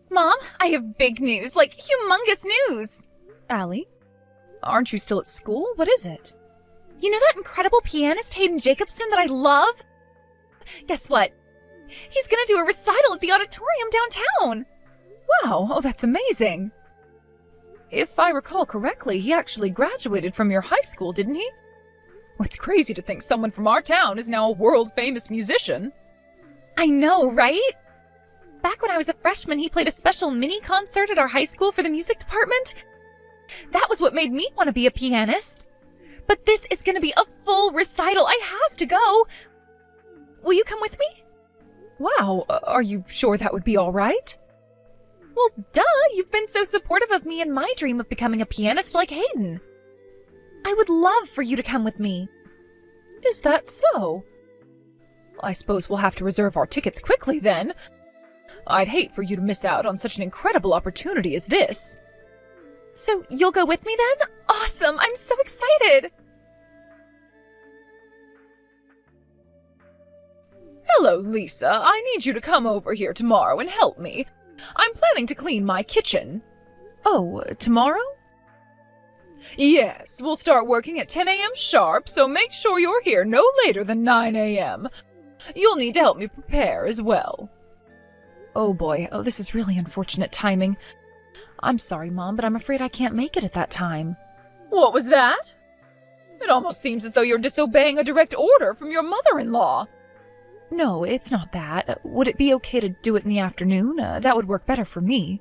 Mom, I have big news, like humongous news! Allie? Aren't you still at school? What is it? You know that incredible pianist Hayden Jacobson that I love? Guess what? He's gonna do a recital at the auditorium downtown! Wow, oh, that's amazing! If I recall correctly, he actually graduated from your high school, didn't he? Well, it's crazy to think someone from our town is now a world-famous musician. I know, right? Back when I was a freshman, he played a special mini-concert at our high school for the music department. That was what made me want to be a pianist. But this is going to be a full recital. I have to go. Will you come with me? Wow, are you sure that would be all right? Well, duh, you've been so supportive of me and my dream of becoming a pianist like Hayden. I would love for you to come with me. Is that so? I suppose we'll have to reserve our tickets quickly then. I'd hate for you to miss out on such an incredible opportunity as this. So you'll go with me then? Awesome! I'm so excited! Hello, Lisa. I need you to come over here tomorrow and help me. I'm planning to clean my kitchen. Oh, tomorrow? Yes, we'll start working at 10 a.m. sharp, so make sure you're here no later than 9 a.m. You'll need to help me prepare as well. Oh boy, oh, this is really unfortunate timing. I'm sorry, Mom, but I'm afraid I can't make it at that time. What was that? It almost seems as though you're disobeying a direct order from your mother-in-law. No, it's not that. Would it be okay to do it in the afternoon? That would work better for me.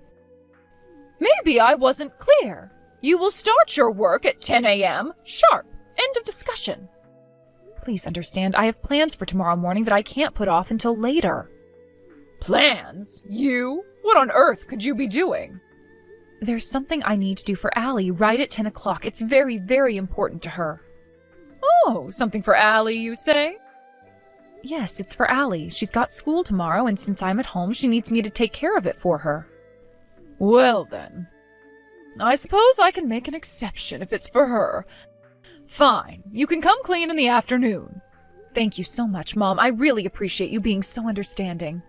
Maybe I wasn't clear. You will start your work at 10 a.m. sharp. End of discussion. Please understand, I have plans for tomorrow morning that I can't put off until later. Plans? You? What on earth could you be doing? There's something I need to do for Allie right at 10 o'clock. It's very, very important to her. Oh, something for Allie, you say? Yes, it's for Allie. She's got school tomorrow, and since I'm at home, she needs me to take care of it for her. Well then, I suppose I can make an exception if it's for her. Fine, you can come clean in the afternoon. Thank you so much, Mom. I really appreciate you being so understanding.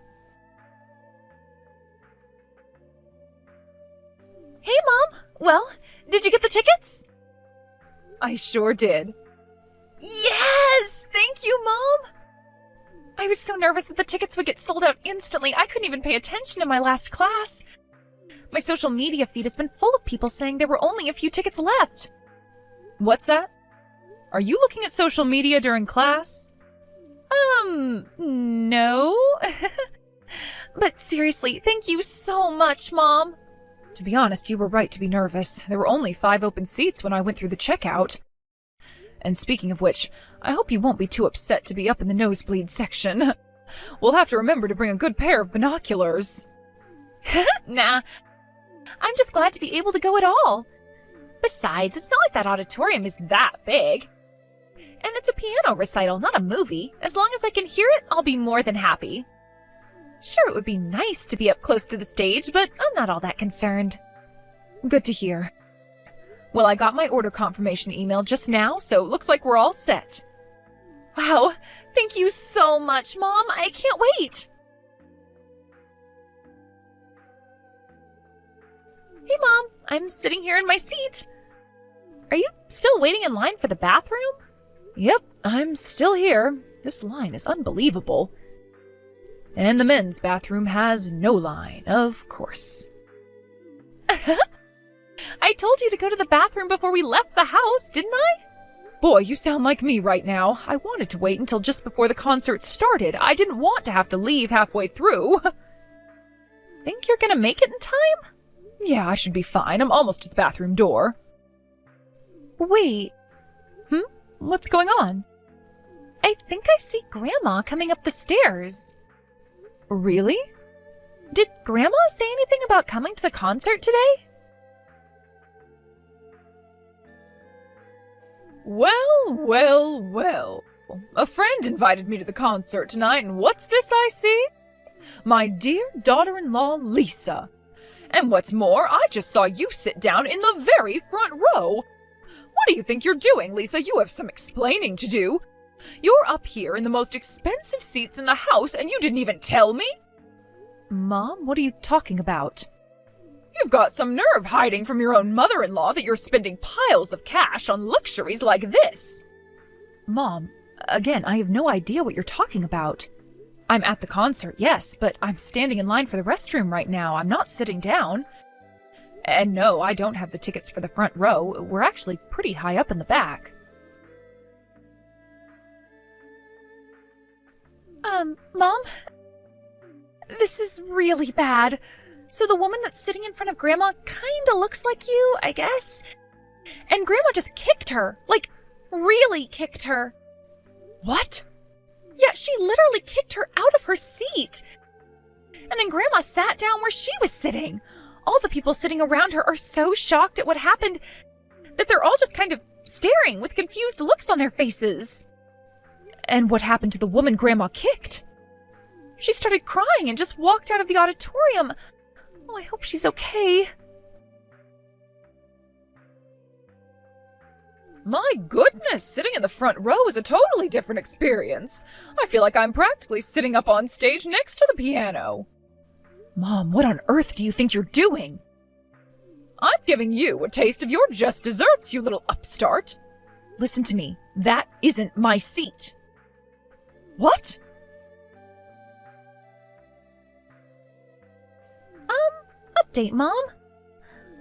Hey, Mom! Well, did you get the tickets? I sure did. Yes! Thank you, Mom! I was so nervous that the tickets would get sold out instantly. I couldn't even pay attention in my last class. My social media feed has been full of people saying there were only a few tickets left. What's that? Are you looking at social media during class? No. But seriously, thank you so much, Mom. To be honest, you were right to be nervous. There were only 5 open seats when I went through the checkout. And speaking of which, I hope you won't be too upset to be up in the nosebleed section. We'll have to remember to bring a good pair of binoculars. Nah. I'm just glad to be able to go at all. Besides, it's not like that auditorium is that big. And it's a piano recital, not a movie. As long as I can hear it, I'll be more than happy. Sure, it would be nice to be up close to the stage, but I'm not all that concerned. Good to hear. Well, I got my order confirmation email just now, so it looks like we're all set. Wow, thank you so much, Mom. I can't wait. Hey, Mom, I'm sitting here in my seat. Are you still waiting in line for the bathroom? Yep, I'm still here. This line is unbelievable. And the men's bathroom has no line, of course. I told you to go to the bathroom before we left the house, didn't I? Boy, you sound like me right now. I wanted to wait until just before the concert started. I didn't want to have to leave halfway through. Think you're gonna make it in time? Yeah, I should be fine. I'm almost at the bathroom door. Wait. What's going on? I think I see Grandma coming up the stairs. Really? Did Grandma say anything about coming to the concert today? Well. A friend invited me to the concert tonight, and what's this I see? My dear daughter-in-law, Lisa. And what's more, I just saw you sit down in the very front row. What do you think you're doing, Lisa? You have some explaining to do. You're up here in the most expensive seats in the house, and you didn't even tell me? Mom, what are you talking about? You've got some nerve hiding from your own mother-in-law that you're spending piles of cash on luxuries like this. Mom, again, I have no idea what you're talking about. I'm at the concert, yes, but I'm standing in line for the restroom right now. I'm not sitting down. And no, I don't have the tickets for the front row. We're actually pretty high up in the back. Mom? This is really bad. So the woman that's sitting in front of Grandma kinda looks like you, I guess? And Grandma just kicked her. Like, really kicked her. What? Yeah, she literally kicked her out of her seat. And then Grandma sat down where she was sitting. All the people sitting around her are so shocked at what happened that they're all just kind of staring with confused looks on their faces. And what happened to the woman Grandma kicked? She started crying and just walked out of the auditorium. Oh, I hope she's okay. My goodness, sitting in the front row is a totally different experience. I feel like I'm practically sitting up on stage next to the piano. Mom, what on earth do you think you're doing? I'm giving you a taste of your just desserts, you little upstart. Listen to me, that isn't my seat. What? Update, Mom.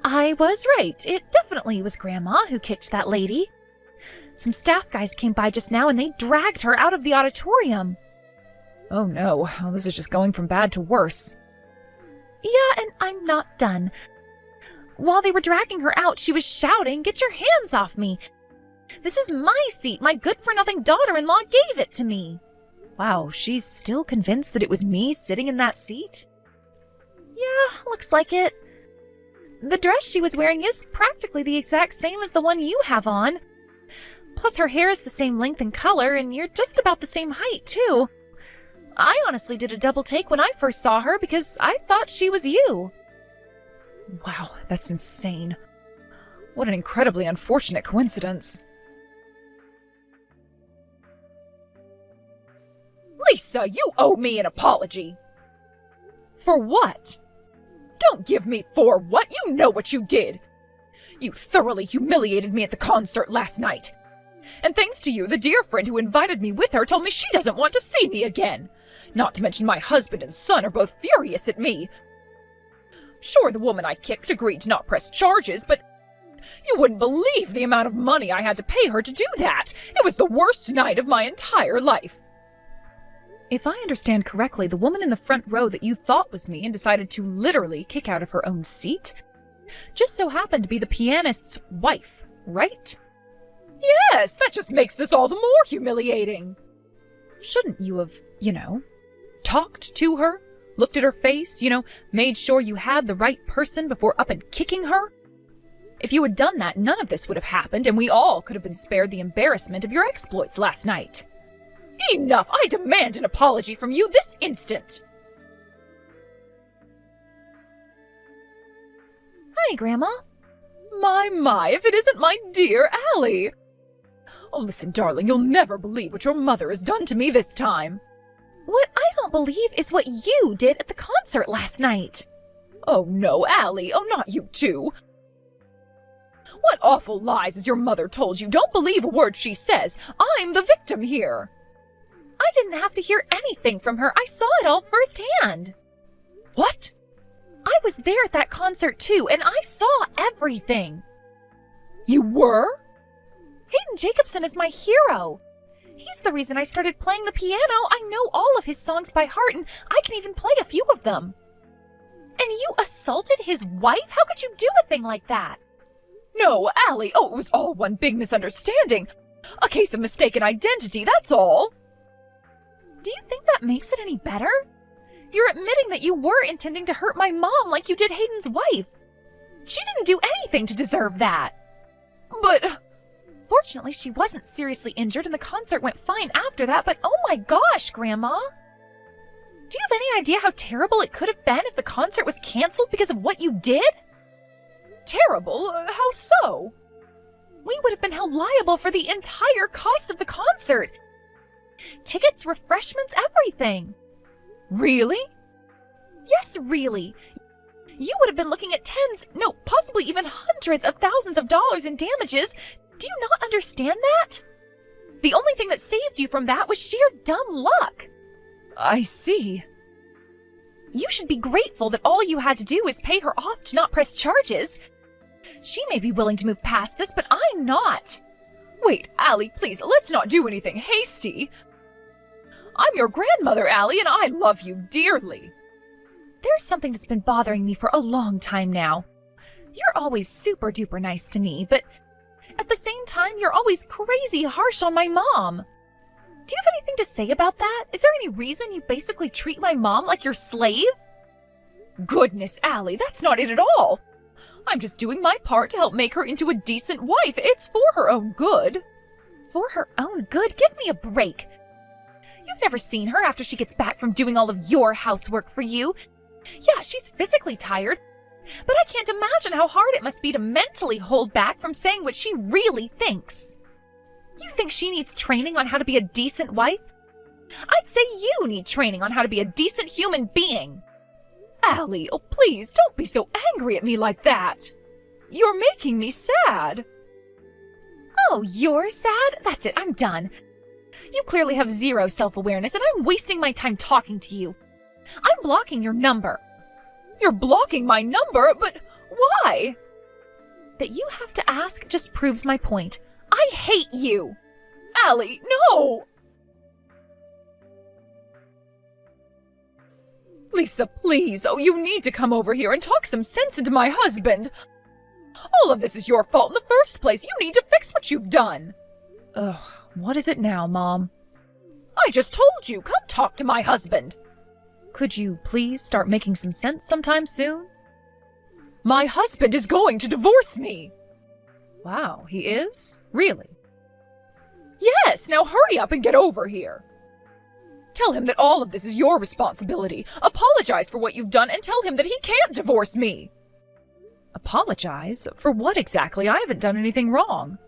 I was right. It definitely was Grandma who kicked that lady. Some staff guys came by just now and they dragged her out of the auditorium. Oh no, this is just going from bad to worse. Yeah, and I'm not done. While they were dragging her out, she was shouting, "Get your hands off me! This is my seat. My good-for-nothing daughter-in-law gave it to me." Wow, she's still convinced that it was me sitting in that seat? Yeah, looks like it. The dress she was wearing is practically the exact same as the one you have on. Plus her hair is the same length and color, and you're just about the same height, too. I honestly did a double take when I first saw her because I thought she was you. Wow, that's insane. What an incredibly unfortunate coincidence. Lisa, you owe me an apology. For what? Don't give me for what. You know what you did. You thoroughly humiliated me at the concert last night. And thanks to you, the dear friend who invited me with her told me she doesn't want to see me again. Not to mention my husband and son are both furious at me. Sure, the woman I kicked agreed to not press charges, but you wouldn't believe the amount of money I had to pay her to do that. It was the worst night of my entire life. If I understand correctly, the woman in the front row that you thought was me and decided to literally kick out of her own seat just so happened to be the pianist's wife, right? Yes, that just makes this all the more humiliating. Shouldn't you have, talked to her, looked at her face, made sure you had the right person before up and kicking her? If you had done that, none of this would have happened, and we all could have been spared the embarrassment of your exploits last night. Enough! I demand an apology from you this instant! Hi, Grandma. My, if it isn't my dear Allie! Oh, listen, darling, you'll never believe what your mother has done to me this time. What I don't believe is what you did at the concert last night. Oh, no, Allie. Oh, not you too. What awful lies has your mother told you? Don't believe a word she says. I'm the victim here. I didn't have to hear anything from her. I saw it all firsthand. What? I was there at that concert too, and I saw everything. You were? Hayden Jacobson is my hero. He's the reason I started playing the piano. I know all of his songs by heart, and I can even play a few of them. And you assaulted his wife? How could you do a thing like that? No, Allie. Oh, it was all one big misunderstanding. A case of mistaken identity, that's all. Do you think that makes it any better? You're admitting that you were intending to hurt my mom like you did Hayden's wife. She didn't do anything to deserve that. But fortunately, she wasn't seriously injured and the concert went fine after that, but oh my gosh, Grandma. Do you have any idea how terrible it could have been if the concert was canceled because of what you did? Terrible? How so? We would have been held liable for the entire cost of the concert. Tickets, refreshments, everything. Really? Yes, really. You would have been looking at tens, no, possibly even hundreds of thousands of dollars in damages. Do you not understand that? The only thing that saved you from that was sheer dumb luck. I see. You should be grateful that all you had to do is pay her off to not press charges. She may be willing to move past this, but I'm not. Wait, Allie, please, let's not do anything hasty. I'm your grandmother, Allie, and I love you dearly. There's something that's been bothering me for a long time now. You're always super duper nice to me, but at the same time, you're always crazy harsh on my mom. Do you have anything to say about that? Is there any reason you basically treat my mom like your slave? Goodness, Allie, that's not it at all. I'm just doing my part to help make her into a decent wife. It's for her own good. For her own good? Give me a break. You've never seen her after she gets back from doing all of your housework for you. Yeah, she's physically tired, but I can't imagine how hard it must be to mentally hold back from saying what she really thinks. You think she needs training on how to be a decent wife? I'd say you need training on how to be a decent human being. Allie, oh please, don't be so angry at me like that. You're making me sad. Oh, you're sad? That's it, I'm done. You clearly have zero self-awareness, and I'm wasting my time talking to you. I'm blocking your number. You're blocking my number? But why? That you have to ask just proves my point. I hate you! Allie, no! Lisa, please. Oh, you need to come over here and talk some sense into my husband. All of this is your fault in the first place. You need to fix what you've done. Ugh, what is it now, Mom? I just told you. Come talk to my husband. Could you please start making some sense sometime soon? My husband is going to divorce me. Wow, he is? Really? Yes, now hurry up and get over here. Tell him that all of this is your responsibility. Apologize for what you've done and tell him that he can't divorce me. Apologize? For what exactly? I haven't done anything wrong.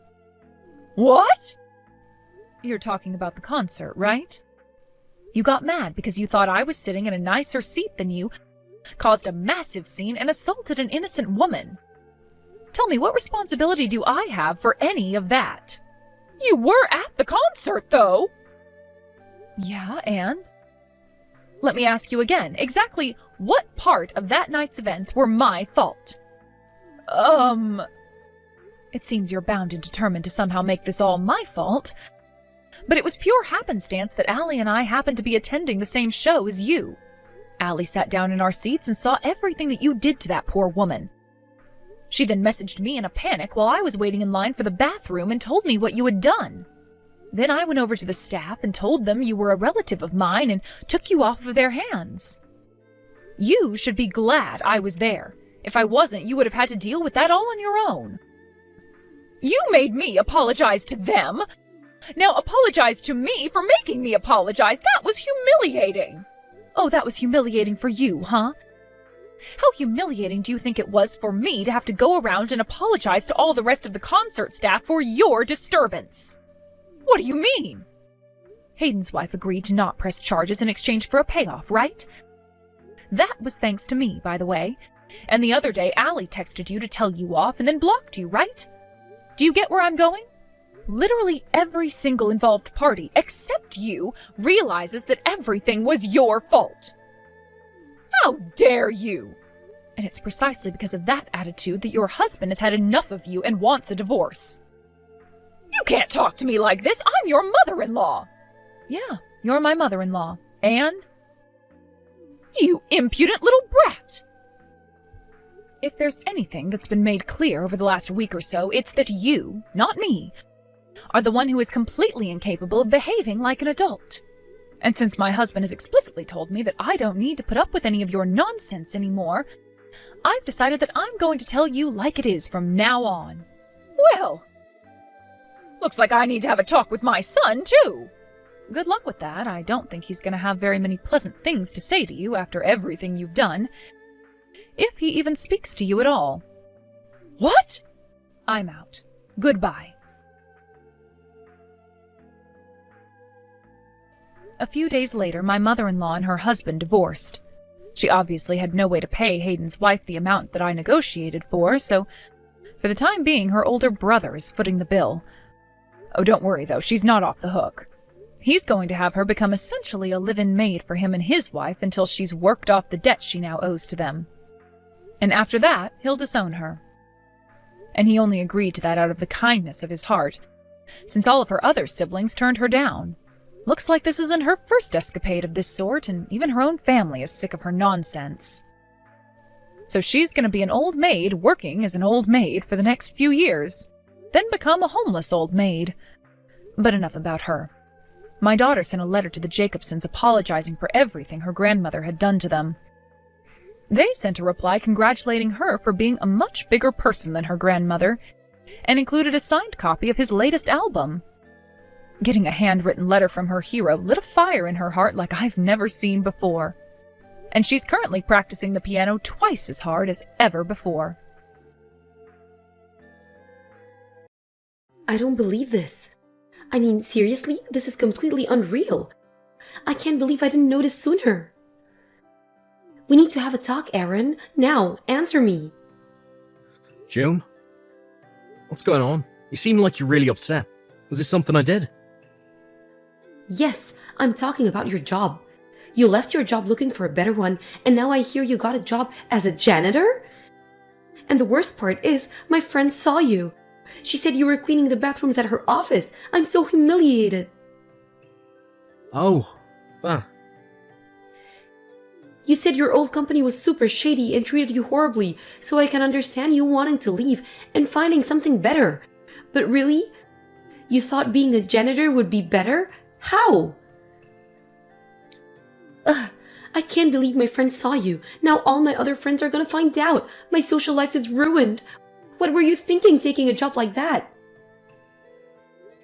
What? You're talking about the concert, right? You got mad because you thought I was sitting in a nicer seat than you, caused a massive scene, and assaulted an innocent woman. Tell me, what responsibility do I have for any of that? You were at the concert, though. Yeah, and? Let me ask you again, exactly what part of that night's events were my fault? It seems you're bound and determined to somehow make this all my fault. But it was pure happenstance that Allie and I happened to be attending the same show as you. Allie sat down in our seats and saw everything that you did to that poor woman. She then messaged me in a panic while I was waiting in line for the bathroom and told me what you had done. Then I went over to the staff and told them you were a relative of mine and took you off of their hands. You should be glad I was there. If I wasn't, you would have had to deal with that all on your own. You made me apologize to them. Now apologize to me for making me apologize. That was humiliating. Oh, that was humiliating for you, huh? How humiliating do you think it was for me to have to go around and apologize to all the rest of the concert staff for your disturbance? What do you mean? Hayden's wife agreed to not press charges in exchange for a payoff, right? That was thanks to me, by the way. And the other day, Allie texted you to tell you off and then blocked you, right? Do you get where I'm going? Literally every single involved party, except you, realizes that everything was your fault. How dare you? And it's precisely because of that attitude that your husband has had enough of you and wants a divorce. You can't talk to me like this. I'm your mother-in-law. Yeah, you're my mother-in-law. And? You impudent little brat. If there's anything that's been made clear over the last week or so, it's that you, not me, are the one who is completely incapable of behaving like an adult. And since my husband has explicitly told me that I don't need to put up with any of your nonsense anymore, I've decided that I'm going to tell you like it is from now on. Well, looks like I need to have a talk with my son, too. Good luck with that. I don't think he's going to have very many pleasant things to say to you after everything you've done, if he even speaks to you at all. What? I'm out. Goodbye. A few days later, my mother-in-law and her husband divorced. She obviously had no way to pay Hayden's wife the amount that I negotiated for, so for the time being, her older brother is footing the bill. Oh, don't worry, though, she's not off the hook. He's going to have her become essentially a live-in maid for him and his wife until she's worked off the debt she now owes to them. And after that, he'll disown her. And he only agreed to that out of the kindness of his heart, since all of her other siblings turned her down. Looks like this isn't her first escapade of this sort, and even her own family is sick of her nonsense. So she's going to be an old maid working as an old maid for the next few years, then become a homeless old maid. But enough about her. My daughter sent a letter to the Jacobsons apologizing for everything her grandmother had done to them. They sent a reply congratulating her for being a much bigger person than her grandmother, and included a signed copy of his latest album. Getting a handwritten letter from her hero lit a fire in her heart like I've never seen before. And she's currently practicing the piano twice as hard as ever before. I don't believe this. I mean, seriously, this is completely unreal. I can't believe I didn't notice sooner. We need to have a talk, Aaron. Now, answer me. June? What's going on? You seem like you're really upset. Was this something I did? Yes, I'm talking about your job. You left your job looking for a better one, and now I hear you got a job as a janitor? And the worst part is, my friend saw you. She said you were cleaning the bathrooms at her office. I'm so humiliated. Oh, well. You said your old company was super shady and treated you horribly, so I can understand you wanting to leave and finding something better. But really? You thought being a janitor would be better? How? Ugh, I can't believe my friend saw you. Now all my other friends are gonna find out. My social life is ruined. What were you thinking taking a job like that?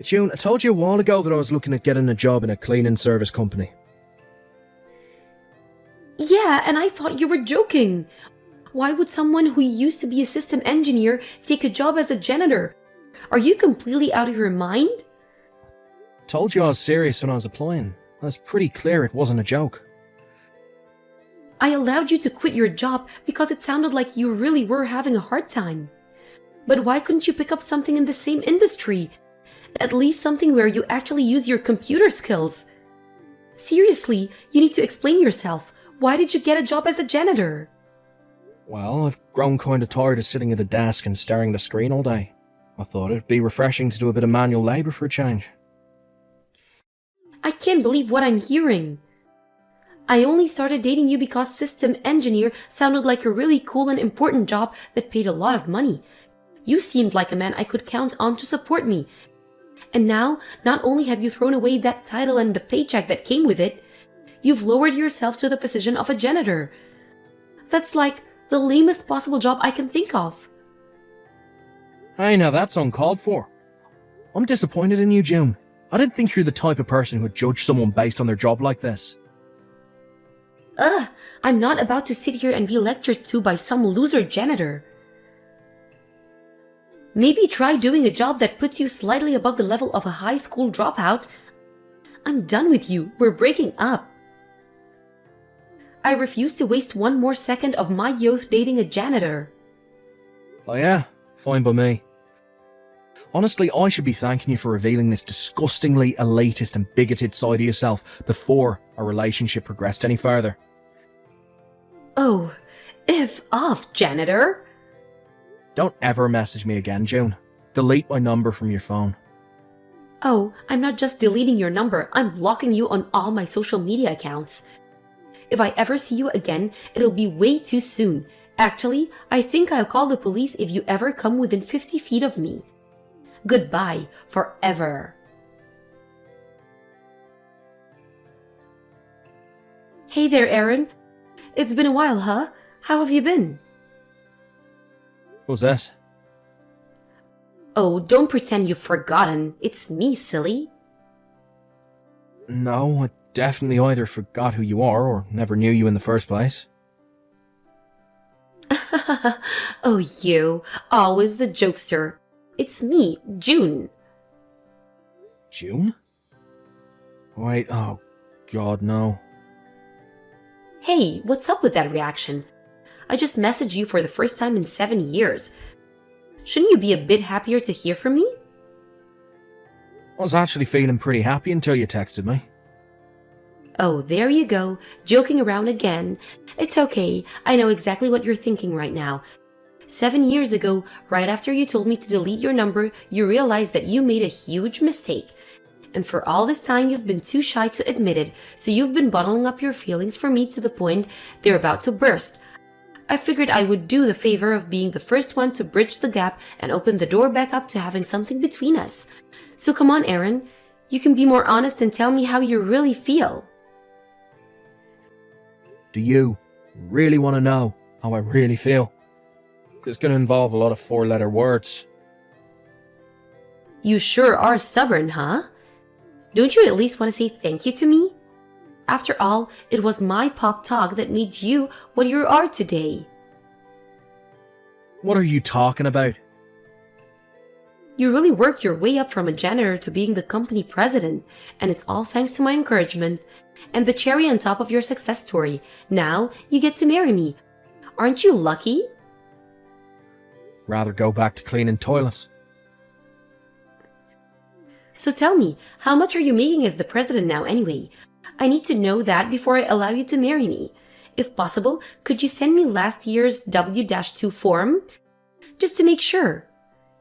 June, I told you a while ago that I was looking at getting a job in a cleaning service company. Yeah, and I thought you were joking. Why would someone who used to be a system engineer take a job as a janitor? Are you completely out of your mind? Told you I was serious when I was applying. I was pretty clear it wasn't a joke. I allowed you to quit your job because it sounded like you really were having a hard time. But why couldn't you pick up something in the same industry? At least something where you actually use your computer skills. Seriously, you need to explain yourself. Why did you get a job as a janitor? Well, I've grown kinda tired of sitting at a desk and staring at a screen all day. I thought it'd be refreshing to do a bit of manual labour for a change. I can't believe what I'm hearing. I only started dating you because system engineer sounded like a really cool and important job that paid a lot of money. You seemed like a man I could count on to support me. And now, not only have you thrown away that title and the paycheck that came with it, you've lowered yourself to the position of a janitor. That's like the lamest possible job I can think of. Hey, now that's uncalled for. I'm disappointed in you, June. I didn't think you're the type of person who would judge someone based on their job like this. Ugh, I'm not about to sit here and be lectured to by some loser janitor. Maybe try doing a job that puts you slightly above the level of a high school dropout. I'm done with you. We're breaking up. I refuse to waste one more second of my youth dating a janitor. Oh yeah? Fine by me. Honestly, I should be thanking you for revealing this disgustingly elitist and bigoted side of yourself before our relationship progressed any further. Oh, F off, janitor. Don't ever message me again, June. Delete my number from your phone. Oh, I'm not just deleting your number, I'm blocking you on all my social media accounts. If I ever see you again, it'll be way too soon. Actually, I think I'll call the police if you ever come within 50 feet of me. Goodbye, forever. Hey there, Aaron. It's been a while, huh? How have you been? What's that? Oh, don't pretend you've forgotten. It's me, silly. No, I definitely either forgot who you are or never knew you in the first place. Oh, you. Always the jokester. It's me, June. June? Wait, oh god, no. Hey, what's up with that reaction? I just messaged you for the first time in 7 years. Shouldn't you be a bit happier to hear from me? I was actually feeling pretty happy until you texted me. Oh, there you go, joking around again. It's okay, I know exactly what you're thinking right now. 7 years ago, right after you told me to delete your number, you realized that you made a huge mistake. And for all this time, you've been too shy to admit it, so you've been bottling up your feelings for me to the point they're about to burst. I figured I would do the favor of being the first one to bridge the gap and open the door back up to having something between us. So come on, Aaron, you can be more honest and tell me how you really feel. Do you really want to know how I really feel? It's going to involve a lot of 4-letter words. You sure are stubborn, huh? Don't you at least want to say thank you to me? After all, it was my pop talk that made you what you are today. What are you talking about? You really worked your way up from a janitor to being the company president, and it's all thanks to my encouragement. And the cherry on top of your success story, now you get to marry me. Aren't you lucky? Rather go back to cleaning toilets. So tell me, how much are you making as the president now anyway? I need to know that before I allow you to marry me. If possible, could you send me last year's W-2 form? Just to make sure.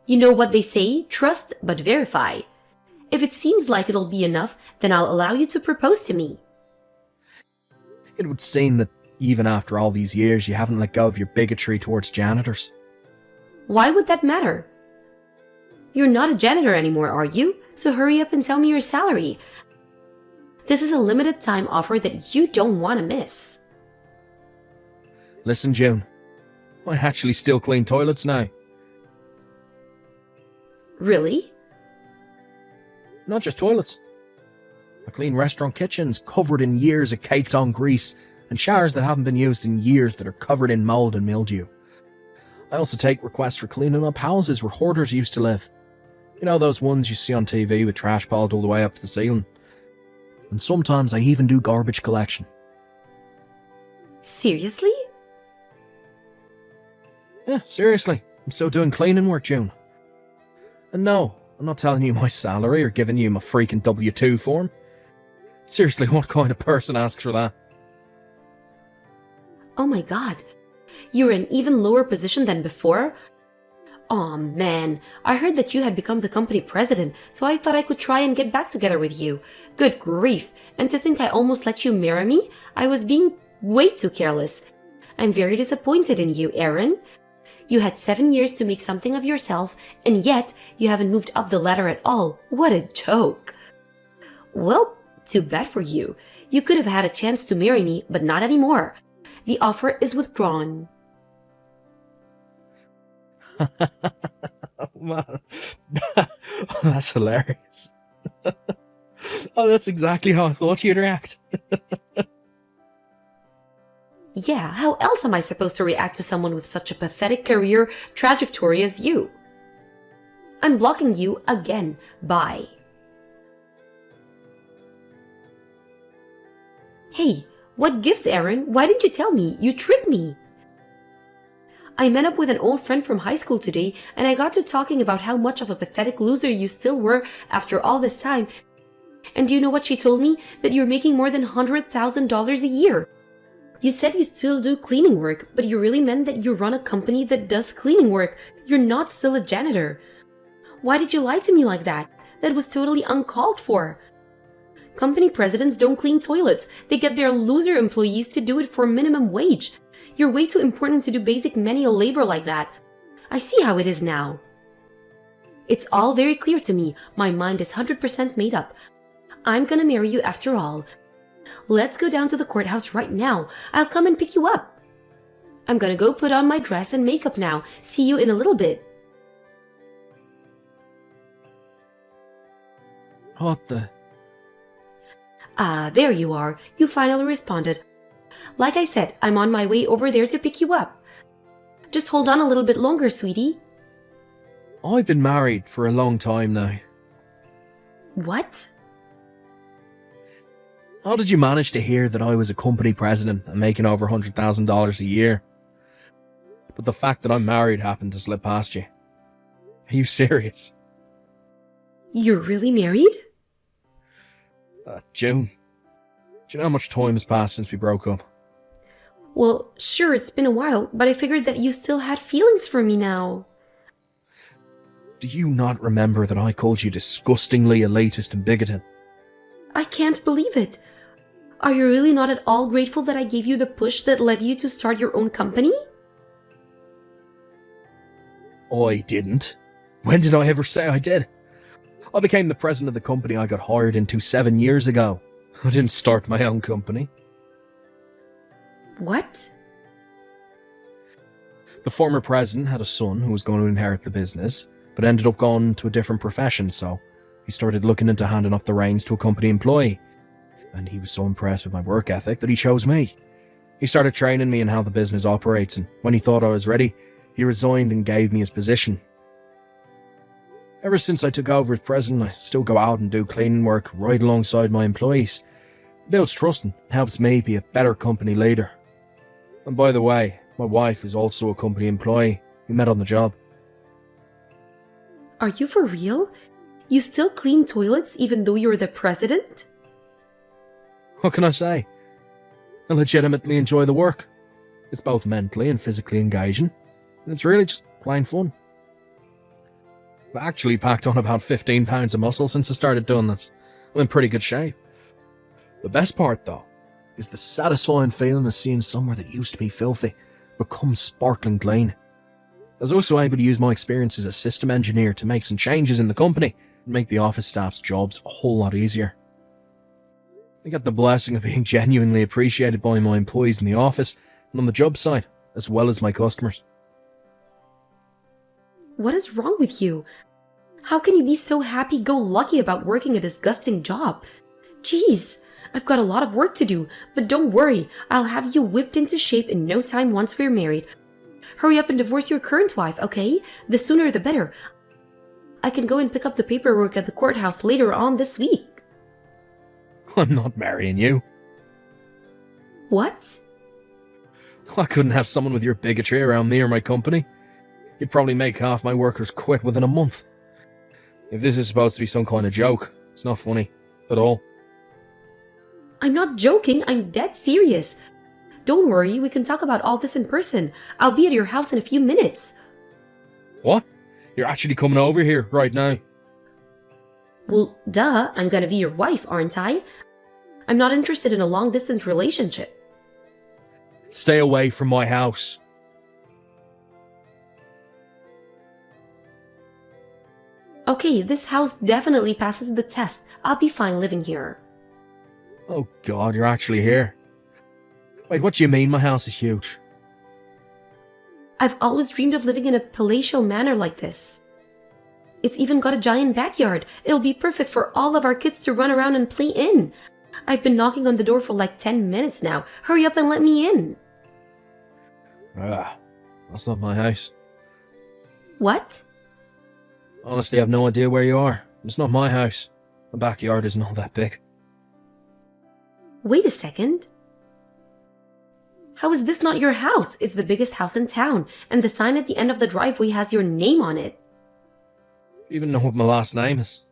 You know what they say, trust but verify. If it seems like it'll be enough, then I'll allow you to propose to me. It would seem that even after all these years, you haven't let go of your bigotry towards janitors. Why would that matter? You're not a janitor anymore, are you? So hurry up and tell me your salary. This is a limited time offer that you don't want to miss. Listen, June, I actually still clean toilets now. Really? Not just toilets. I clean restaurant kitchens covered in years of caked on grease and showers that haven't been used in years that are covered in mould and mildew. I also take requests for cleaning up houses where hoarders used to live. You know those ones you see on TV with trash piled all the way up to the ceiling? And sometimes I even do garbage collection. Seriously? Yeah, seriously. I'm still doing cleaning work, June. And no, I'm not telling you my salary or giving you my freaking W-2 form. Seriously, what kind of person asks for that? Oh my god. You're in even lower position than before? Aw man, I heard that you had become the company president, so I thought I could try and get back together with you. Good grief, and to think I almost let you marry me? I was being way too careless. I'm very disappointed in you, Aaron. You had 7 years to make something of yourself, and yet you haven't moved up the ladder at all. What a joke. Well, too bad for you. You could have had a chance to marry me, but not anymore. The offer is withdrawn. Oh, man. Oh, that's hilarious. Oh, that's exactly how I thought you'd react. Yeah, how else am I supposed to react to someone with such a pathetic career trajectory as you? I'm blocking you again. Bye. Hey, what gives, Aaron? Why didn't you tell me? You tricked me. I met up with an old friend from high school today, and I got to talking about how much of a pathetic loser you still were after all this time. And do you know what she told me? That you're making more than $100,000 a year. You said you still do cleaning work, but you really meant that you run a company that does cleaning work. You're not still a janitor. Why did you lie to me like that? That was totally uncalled for. Company presidents don't clean toilets. They get their loser employees to do it for minimum wage. You're way too important to do basic manual labor like that. I see how it is now. It's all very clear to me. My mind is 100% made up. I'm gonna marry you after all. Let's go down to the courthouse right now. I'll come and pick you up. I'm gonna go put on my dress and makeup now. See you in a little bit. What the? Ah, there you are. You finally responded. Like I said, I'm on my way over there to pick you up. Just hold on a little bit longer, sweetie. I've been married for a long time now. What? How did you manage to hear that I was a company president and making over $100,000 a year? But the fact that I'm married happened to slip past you. Are you serious? You're really married? June, do you know how much time has passed since we broke up? Well, sure, it's been a while, but I figured that you still had feelings for me now. Do you not remember that I called you disgustingly elitist and bigoted? I can't believe it. Are you really not at all grateful that I gave you the push that led you to start your own company? I didn't. When did I ever say I did? I became the president of the company I got hired into 7 years ago. I didn't start my own company. What? The former president had a son who was going to inherit the business, but ended up going to a different profession, so he started looking into handing off the reins to a company employee. And he was so impressed with my work ethic that he chose me. He started training me in how the business operates, and when he thought I was ready, he resigned and gave me his position. Ever since I took over as president, I still go out and do cleaning work right alongside my employees. It builds trust and helps me be a better company leader. And by the way, my wife is also a company employee. We met on the job. Are you for real? You still clean toilets even though you're the president? What can I say? I legitimately enjoy the work. It's both mentally and physically engaging, and it's really just plain fun. I've actually packed on about 15 pounds of muscle since I started doing this. I'm in pretty good shape. The best part, though, is the satisfying feeling of seeing somewhere that used to be filthy become sparkling clean. I was also able to use my experience as a system engineer to make some changes in the company and make the office staff's jobs a whole lot easier. I got the blessing of being genuinely appreciated by my employees in the office and on the job site, as well as my customers. What is wrong with you? How can you be so happy-go-lucky about working a disgusting job? Jeez, I've got a lot of work to do, but don't worry, I'll have you whipped into shape in no time once we're married. Hurry up and divorce your current wife, okay? The sooner the better. I can go and pick up the paperwork at the courthouse later on this week. I'm not marrying you. What? I couldn't have someone with your bigotry around me or my company. You'd probably make half my workers quit within a month. If this is supposed to be some kind of joke, it's not funny at all. I'm not joking, I'm dead serious. Don't worry, we can talk about all this in person. I'll be at your house in a few minutes. What? You're actually coming over here right now? Well, duh, I'm gonna be your wife, aren't I? I'm not interested in a long-distance relationship. Stay away from my house. Okay, this house definitely passes the test. I'll be fine living here. Oh God, you're actually here. Wait, what do you mean my house is huge? I've always dreamed of living in a palatial manor like this. It's even got a giant backyard. It'll be perfect for all of our kids to run around and play in. I've been knocking on the door for like 10 minutes now. Hurry up and let me in. That's not my house. What? Honestly, I have no idea where you are. It's not my house. The backyard isn't all that big. Wait a second. How is this not your house? It's the biggest house in town, and the sign at the end of the driveway has your name on it. You even know what my last name is?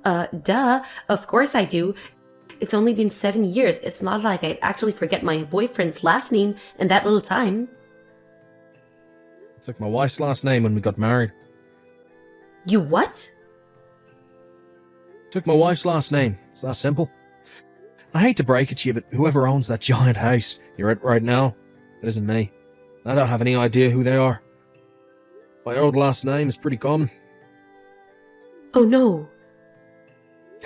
Duh. Of course I do. It's only been 7 years. It's not like I'd actually forget my boyfriend's last name in that little time. I took my wife's last name when we got married. You what? Took my wife's last name. It's that simple. I hate to break it to you, but whoever owns that giant house you're at right now, it isn't me. I don't have any idea who they are. My old last name is pretty common. Oh no.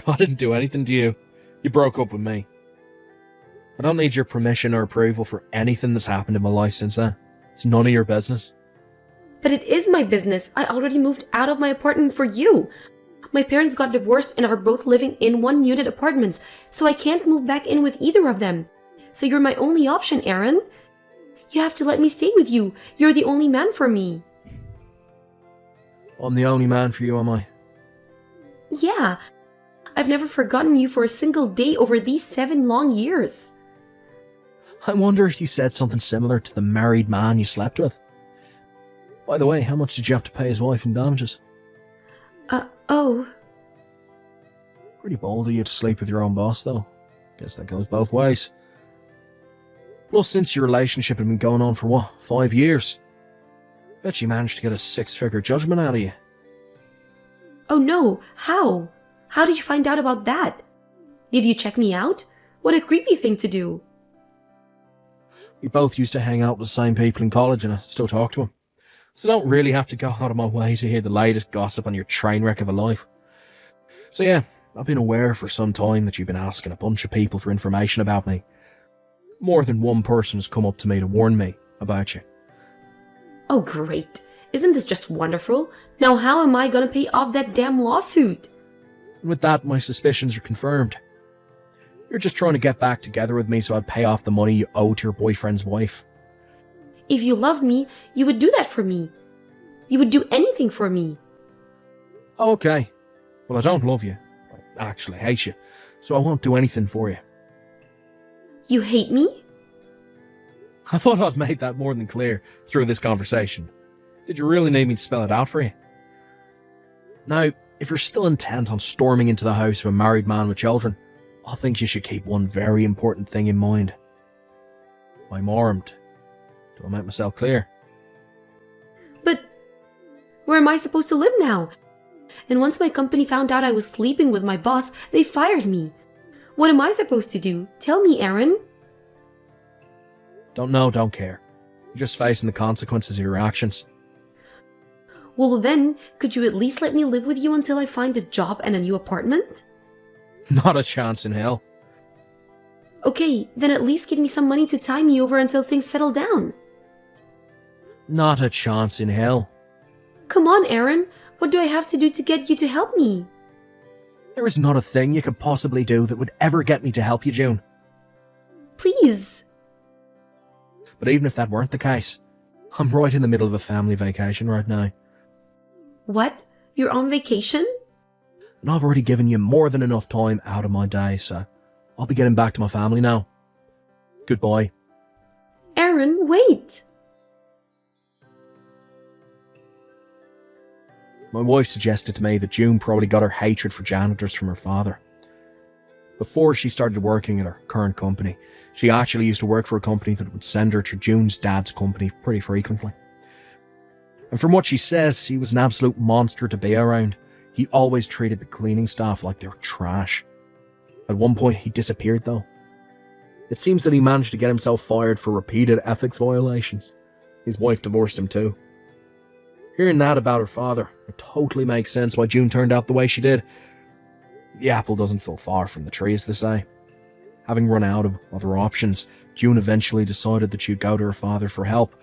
I didn't do anything to you. You broke up with me. I don't need your permission or approval for anything that's happened in my life since then. It's none of your business. But it is my business. I already moved out of my apartment for you. My parents got divorced and are both living in one-unit apartments, so I can't move back in with either of them. So you're my only option, Aaron. You have to let me stay with you. You're the only man for me. I'm the only man for you, am I? Yeah. I've never forgotten you for a single day over these 7 long years. I wonder if you said something similar to the married man you slept with. By the way, how much did you have to pay his wife in damages? Oh. Pretty bold of you to sleep with your own boss, though. Guess that goes both ways. Plus, since your relationship had been going on for, 5 years? Bet you managed to get a 6-figure judgment out of you. Oh no, how? How did you find out about that? Did you check me out? What a creepy thing to do. We both used to hang out with the same people in college and I still talk to them. So I don't really have to go out of my way to hear the latest gossip on your train wreck of a life. So yeah, I've been aware for some time that you've been asking a bunch of people for information about me. More than one person has come up to me to warn me about you. Oh great. Isn't this just wonderful? Now how am I gonna pay off that damn lawsuit? And with that, my suspicions are confirmed. You're just trying to get back together with me so I'd pay off the money you owe to your boyfriend's wife. If you loved me, you would do that for me. You would do anything for me. Okay. Well, I don't love you. I actually hate you. So I won't do anything for you. You hate me? I thought I'd made that more than clear through this conversation. Did you really need me to spell it out for you? Now, if you're still intent on storming into the house of a married man with children, I think you should keep one very important thing in mind. I'm armed. Do I make myself clear? But where am I supposed to live now? And once my company found out I was sleeping with my boss, they fired me. What am I supposed to do? Tell me, Aaron. Don't know, don't care. You're just facing the consequences of your actions. Well then, could you at least let me live with you until I find a job and a new apartment? Not a chance in hell. Okay, then at least give me some money to tie me over until things settle down. Not a chance in hell. Come on, Aaron. What do I have to do to get you to help me? There is not a thing you could possibly do that would ever get me to help you, June. Please. But even if that weren't the case, I'm right in the middle of a family vacation right now. What? You're on vacation? And I've already given you more than enough time out of my day, so I'll be getting back to my family now. Goodbye. Aaron, wait. My wife suggested to me that June probably got her hatred for janitors from her father. Before she started working at her current company, she actually used to work for a company that would send her to June's dad's company pretty frequently. And from what she says, he was an absolute monster to be around. He always treated the cleaning staff like they were trash. At one point, he disappeared though. It seems that he managed to get himself fired for repeated ethics violations. His wife divorced him too. Hearing that about her father, it totally makes sense why June turned out the way she did. The apple doesn't fall far from the tree, as they say. Having run out of other options, June eventually decided that she'd go to her father for help.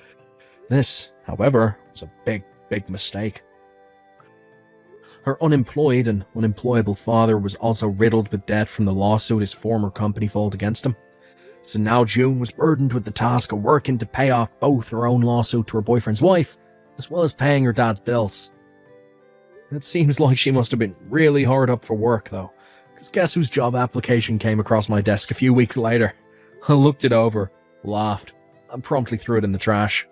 This, however, was a big, big mistake. Her unemployed and unemployable father was also riddled with debt from the lawsuit his former company filed against him. So now June was burdened with the task of working to pay off both her own lawsuit to her boyfriend's wife, as well as paying her dad's bills. It seems like she must have been really hard up for work though, because guess whose job application came across my desk a few weeks later? I looked it over, laughed, and promptly threw it in the trash.